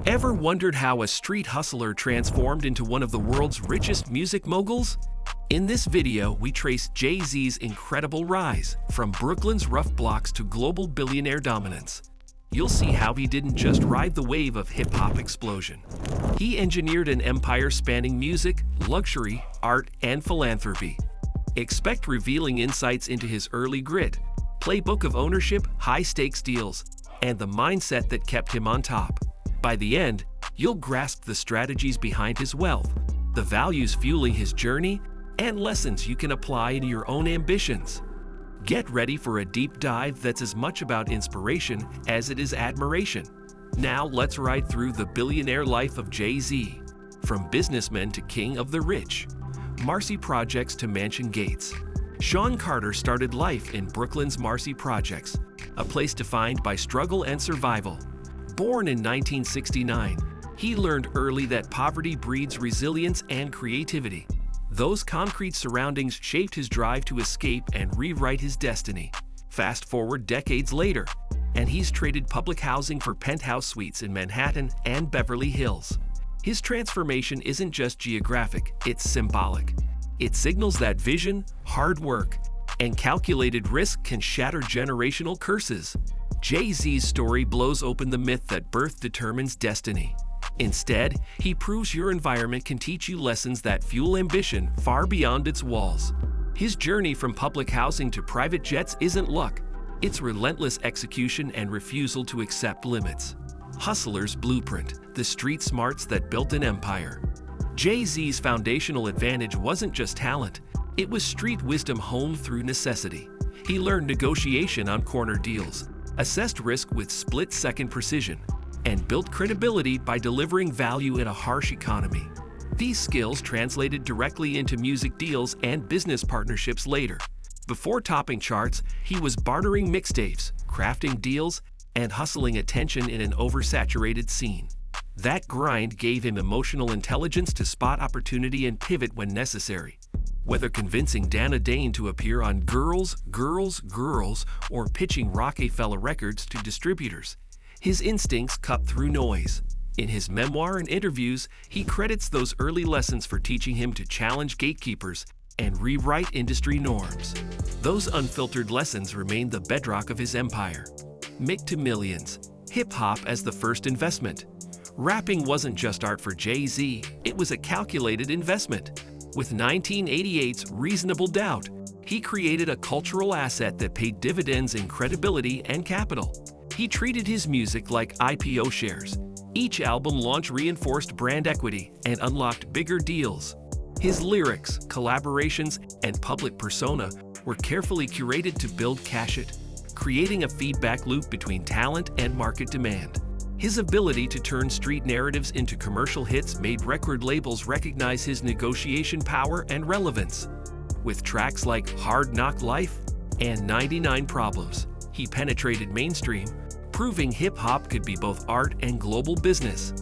Ever wondered how a street hustler transformed into one of the world's richest music moguls? In this video, we trace Jay-Z's incredible rise, from Brooklyn's rough blocks to global billionaire dominance. You'll see how he didn't just ride the wave of hip-hop explosion. He engineered an empire spanning music, luxury, art, and philanthropy. Expect revealing insights into his early grit, playbook of ownership, high-stakes deals, and the mindset that kept him on top. By the end, you'll grasp the strategies behind his wealth, the values fueling his journey, and lessons you can apply in your own ambitions. Get ready for a deep dive that's as much about inspiration as it is admiration. Now let's ride through the billionaire life of Jay-Z. From businessman to king of the rich, Marcy projects to mansion gates. Shawn Carter started life in Brooklyn's Marcy projects, a place defined by struggle and survival. Born in 1969, he learned early that poverty breeds resilience and creativity. Those concrete surroundings shaped his drive to escape and rewrite his destiny. Fast forward decades later, and he's traded public housing for penthouse suites in Manhattan and Beverly Hills. His transformation isn't just geographic, it's symbolic. It signals that vision, hard work, and calculated risk can shatter generational curses. Jay-Z's story blows open the myth that birth determines destiny. Instead, he proves your environment can teach you lessons that fuel ambition far beyond its walls. His journey from public housing to private jets isn't luck. It's relentless execution and refusal to accept limits. Hustler's blueprint, the street smarts that built an empire. Jay-Z's foundational advantage wasn't just talent, it was street wisdom honed through necessity. He learned negotiation on corner deals, assessed risk with split-second precision, and built credibility by delivering value in a harsh economy. These skills translated directly into music deals and business partnerships later. Before topping charts, he was bartering mixtapes, crafting deals, and hustling attention in an oversaturated scene. That grind gave him emotional intelligence to spot opportunity and pivot when necessary. Whether convincing Dana Dane to appear on Girls, Girls, Girls, or pitching Rockefeller Records to distributors, his instincts cut through noise. In his memoir and interviews, he credits those early lessons for teaching him to challenge gatekeepers and rewrite industry norms. Those unfiltered lessons remain the bedrock of his empire. Make to millions, hip-hop as the first investment. Rapping wasn't just art for Jay-Z, it was a calculated investment. With 1988's Reasonable Doubt, he created a cultural asset that paid dividends in credibility and capital. He treated his music like IPO shares. Each album launch reinforced brand equity and unlocked bigger deals. His lyrics, collaborations, and public persona were carefully curated to build cash it, creating a feedback loop between talent and market demand. His ability to turn street narratives into commercial hits made record labels recognize his negotiation power and relevance. With tracks like Hard Knock Life and 99 Problems, he penetrated mainstream, proving hip-hop could be both art and global business.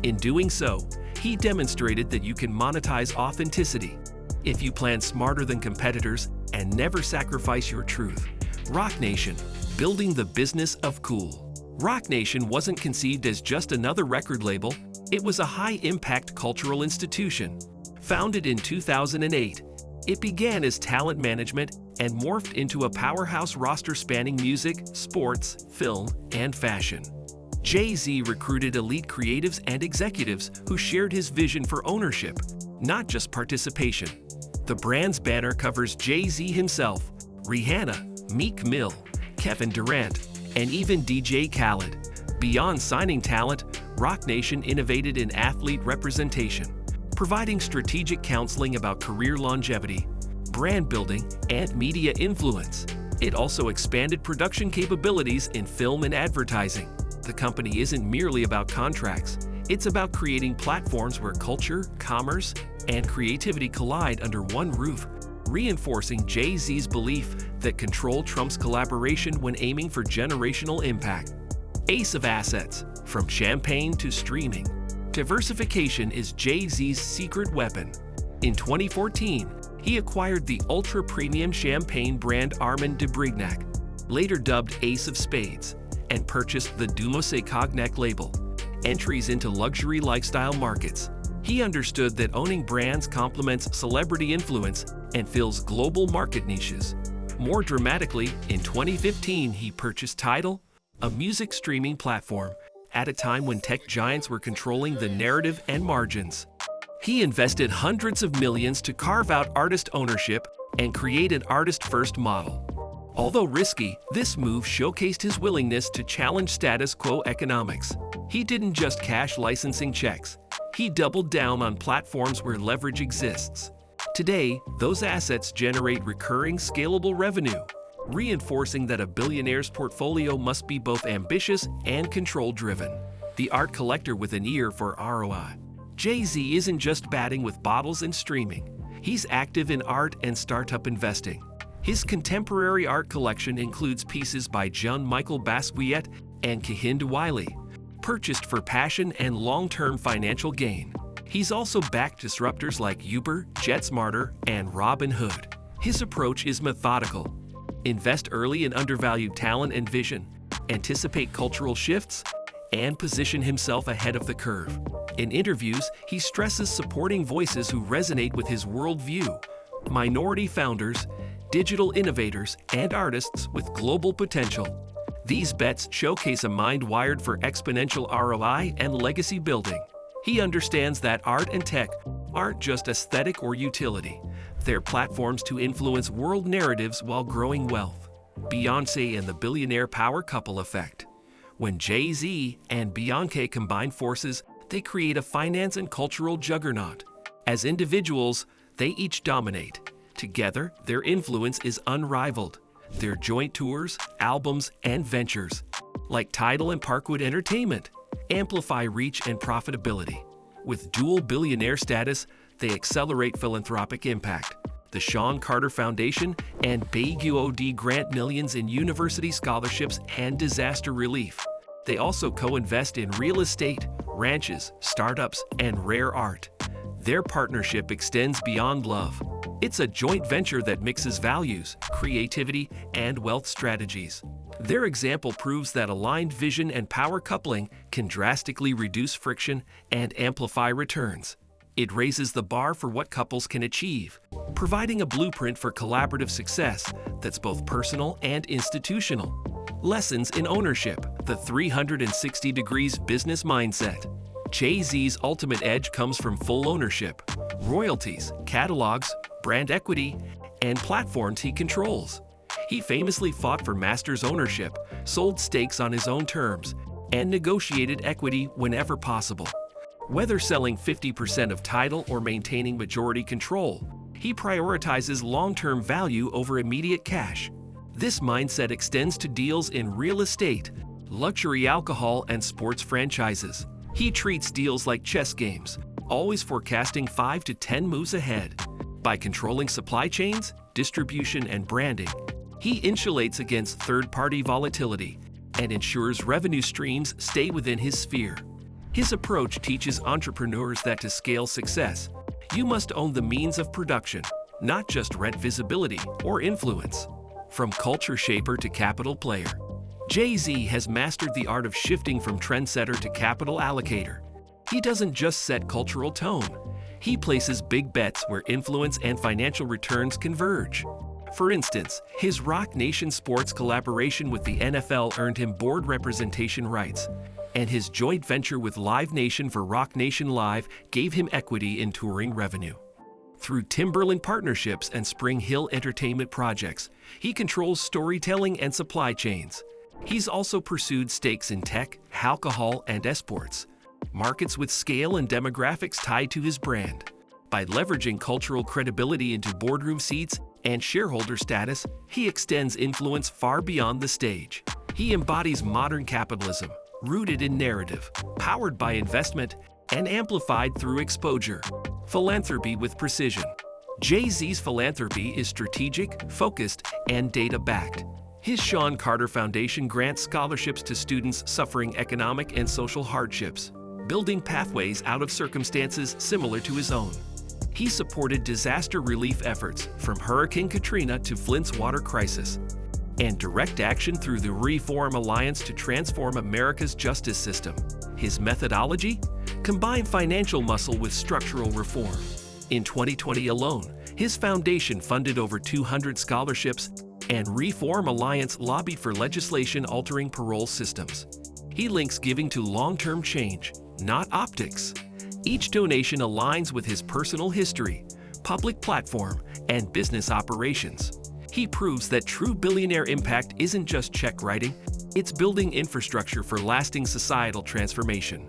In doing so, he demonstrated that you can monetize authenticity if you plan smarter than competitors and never sacrifice your truth. Roc Nation, building the business of cool. Roc Nation wasn't conceived as just another record label, it was a high-impact cultural institution. Founded in 2008, it began as talent management and morphed into a powerhouse roster spanning music, sports, film, and fashion. Jay-Z recruited elite creatives and executives who shared his vision for ownership, not just participation. The brand's banner covers Jay-Z himself, Rihanna, Meek Mill, Kevin Durant, and even DJ Khaled. Beyond signing talent, Roc Nation innovated in athlete representation, providing strategic counseling about career longevity, brand building, and media influence. It also expanded production capabilities in film and advertising. The company isn't merely about contracts, it's about creating platforms where culture, commerce, and creativity collide under one roof, reinforcing Jay-Z's belief that control trumps collaboration when aiming for generational impact. Ace of assets, from champagne to streaming. Diversification is Jay-Z's secret weapon. In 2014, he acquired the ultra-premium champagne brand Armand de Brignac, later dubbed Ace of Spades, and purchased the Dumouset Cognac label, entries into luxury lifestyle markets. He understood that owning brands complements celebrity influence and fills global market niches. More dramatically, in 2015, he purchased Tidal, a music streaming platform, at a time when tech giants were controlling the narrative and margins. He invested hundreds of millions to carve out artist ownership and create an artist-first model. Although risky, this move showcased his willingness to challenge status quo economics. He didn't just cash licensing checks. He doubled down on platforms where leverage exists. Today, those assets generate recurring, scalable revenue, reinforcing that a billionaire's portfolio must be both ambitious and control-driven. The art collector with an ear for ROI. Jay-Z isn't just batting with bottles and streaming. He's active in art and startup investing. His contemporary art collection includes pieces by Jean-Michel Basquiat and Kehinde Wiley, purchased for passion and long-term financial gain. He's also backed disruptors like Uber, JetSmarter, and Robinhood. His approach is methodical. Invest early in undervalued talent and vision, anticipate cultural shifts, and position himself ahead of the curve. In interviews, he stresses supporting voices who resonate with his worldview, minority founders, digital innovators, and artists with global potential. These bets showcase a mind wired for exponential ROI and legacy building. He understands that art and tech aren't just aesthetic or utility. They're platforms to influence world narratives while growing wealth. Beyoncé and the billionaire power couple effect. When Jay-Z and Beyoncé combine forces, they create a finance and cultural juggernaut. As individuals, they each dominate. Together, their influence is unrivaled. Their joint tours, albums, and ventures, like Tidal and Parkwood Entertainment, amplify reach and profitability. With dual billionaire status, they accelerate philanthropic impact. The Shawn Carter Foundation and Baguio grant millions in university scholarships and disaster relief. They also co-invest in real estate, ranches, startups, and rare art. Their partnership extends beyond love. It's a joint venture that mixes values, creativity, and wealth strategies. Their example proves that aligned vision and power coupling can drastically reduce friction and amplify returns. It raises the bar for what couples can achieve, providing a blueprint for collaborative success that's both personal and institutional. Lessons in ownership, the 360 degrees business mindset. Jay-Z's ultimate edge comes from full ownership, royalties, catalogs, brand equity, and platforms he controls. He famously fought for master's ownership, sold stakes on his own terms, and negotiated equity whenever possible. Whether selling 50% of Tidal or maintaining majority control, he prioritizes long-term value over immediate cash. This mindset extends to deals in real estate, luxury alcohol, and sports franchises. He treats deals like chess games, always forecasting 5 to 10 moves ahead. By controlling supply chains, distribution, and branding, he insulates against third-party volatility and ensures revenue streams stay within his sphere. His approach teaches entrepreneurs that to scale success, you must own the means of production, not just rent visibility or influence. From culture shaper to capital player, Jay-Z has mastered the art of shifting from trendsetter to capital allocator. He doesn't just set cultural tone. He places big bets where influence and financial returns converge. For instance, his Roc Nation sports collaboration with the NFL earned him board representation rights, and his joint venture with Live Nation for Roc Nation Live gave him equity in touring revenue. Through Timberland partnerships and Spring Hill Entertainment projects, he controls storytelling and supply chains. He's also pursued stakes in tech, alcohol, and esports, markets with scale and demographics tied to his brand. By leveraging cultural credibility into boardroom seats and shareholder status, he extends influence far beyond the stage. He embodies modern capitalism, rooted in narrative, powered by investment, and amplified through exposure. Philanthropy with precision. Jay-Z's philanthropy is strategic, focused, and data-backed. His Shawn Carter Foundation grants scholarships to students suffering economic and social hardships, building pathways out of circumstances similar to his own. He supported disaster relief efforts from Hurricane Katrina to Flint's water crisis. and direct action through the Reform Alliance to transform America's justice system. His methodology? Combine financial muscle with structural reform. In 2020 alone, his foundation funded over 200 scholarships, and Reform Alliance lobbied for legislation altering parole systems. He links giving to long-term change, not optics. Each donation aligns with his personal history, public platform, and business operations. He proves that true billionaire impact isn't just check writing, it's building infrastructure for lasting societal transformation.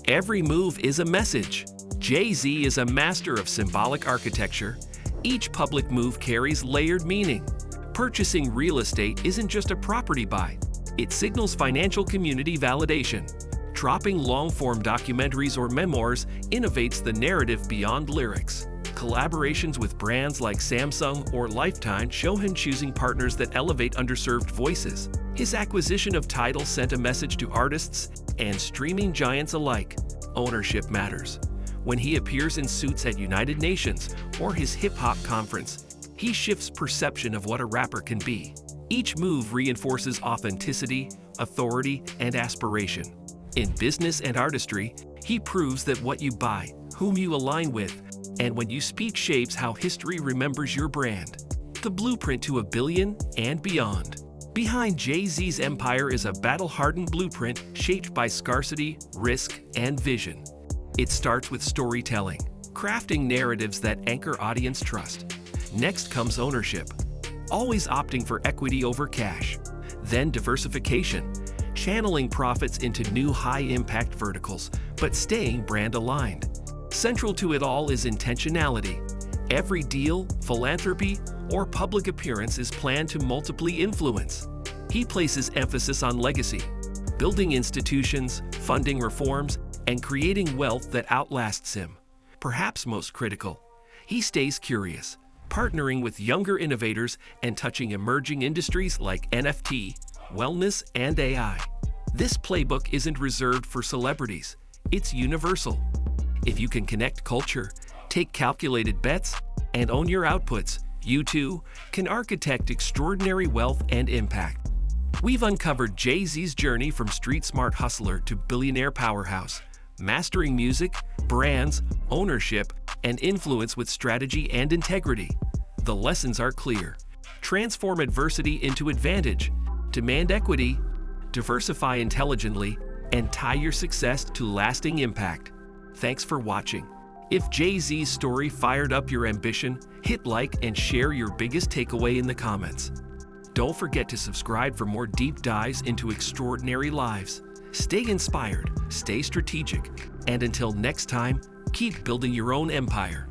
Every move is a message. Jay-Z is a master of symbolic architecture. Each public move carries layered meaning. Purchasing real estate isn't just a property buy, it signals financial community validation. Dropping long-form documentaries or memoirs innovates the narrative beyond lyrics. Collaborations with brands like Samsung or Lifetime show him choosing partners that elevate underserved voices. His acquisition of Tidal sent a message to artists and streaming giants alike. Ownership matters. When he appears in suits at United Nations or his hip-hop conference, he shifts perception of what a rapper can be. Each move reinforces authenticity, authority, and aspiration. In business and artistry, he proves that what you buy, whom you align with, and when you speak shapes how history remembers your brand. The blueprint to $1 billion and beyond. Behind Jay-Z's empire is a battle-hardened blueprint shaped by scarcity, risk, and vision. It starts with storytelling, crafting narratives that anchor audience trust. Next comes ownership, always opting for equity over cash. Then diversification, channeling profits into new high-impact verticals, but staying brand-aligned. Central to it all is intentionality. Every deal, philanthropy, or public appearance is planned to multiply influence. He places emphasis on legacy, building institutions, funding reforms, and creating wealth that outlasts him. Perhaps most critical, he stays curious, partnering with younger innovators and touching emerging industries like NFT, wellness, and AI. This playbook isn't reserved for celebrities, it's universal. If you can connect culture, take calculated bets, and own your outputs, you too can architect extraordinary wealth and impact. We've uncovered Jay-Z's journey from street-smart hustler to billionaire powerhouse, mastering music, brands, ownership, and influence with strategy and integrity. The lessons are clear. Transform adversity into advantage, demand equity, diversify intelligently, and tie your success to lasting impact. Thanks for watching. If Jay-Z's story fired up your ambition, hit like and share your biggest takeaway in the comments. Don't forget to subscribe for more deep dives into extraordinary lives. Stay inspired, stay strategic, and until next time, keep building your own empire.